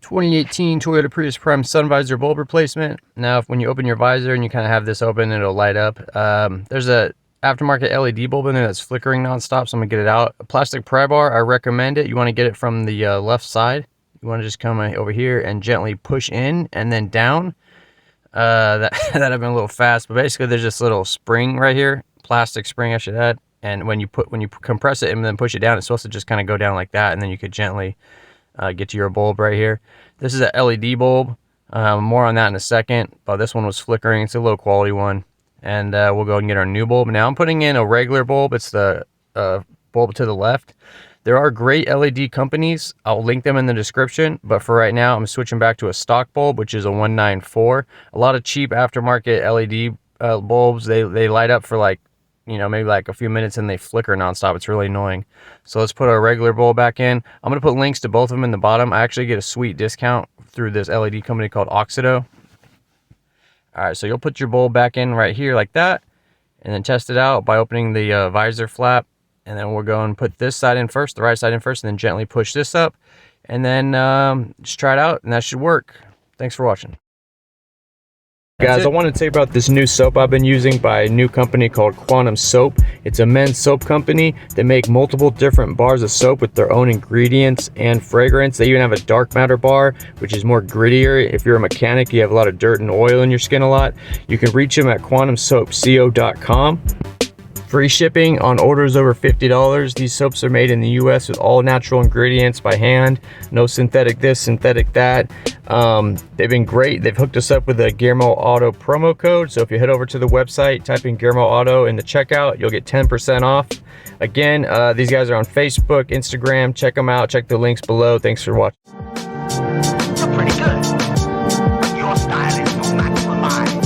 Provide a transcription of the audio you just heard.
2018 Toyota Prius Prime sun visor bulb replacement. Now, when you open your visor and you kind of have this open, it'll light up. There's a aftermarket LED bulb in there that's flickering nonstop, so I'm gonna get it out. A plastic pry bar, I recommend it. You want to get it from the left side. You want to just come over here and gently push in and then down. That I've been a little fast, but basically there's this little spring right here, plastic spring I should add. And when you compress it and then push it down, it's supposed to just kind of go down like that, and then you could gently get to your bulb right here. This is a LED bulb. More on that in a second, but this one was flickering. It's a low quality one, and we'll go and get our new bulb. Now I'm putting in a regular bulb. It's the bulb to the left. There are great LED companies. I'll link them in the description, but for right now I'm switching back to a stock bulb, which is a 194. A lot of cheap aftermarket LED bulbs, they light up for like, you know, maybe like a few minutes and they flicker nonstop. It's really annoying. So let's put our regular bulb back in. I'm going to put links to both of them in the bottom. I actually get a sweet discount through this LED company called AUXITO. All right, so you'll put your bulb back in right here like that, and then test it out by opening the visor flap. And then we'll go and put this side in first, the right side in first, and then gently push this up. And then just try it out, and that should work. Thanks for watching. Guys, I want to tell you about this new soap I've been using by a new company called Quantum Soap. It's a men's soap company. They make multiple different bars of soap with their own ingredients and fragrance. They even have a dark matter bar, which is more grittier. If you're a mechanic, you have a lot of dirt and oil in your skin a lot, you can reach them at quantumsoapco.com. Free shipping on orders over $50. These soaps are made in the US with all natural ingredients by hand. No synthetic this, synthetic that. They've been great. They've hooked us up with a GearmoAuto promo code. So if you head over to the website, type in GearmoAuto in the checkout, you'll get 10% off. Again, these guys are on Facebook, Instagram. Check them out. Check the links below. Thanks for watching. You're pretty good. But your style is no match for mine.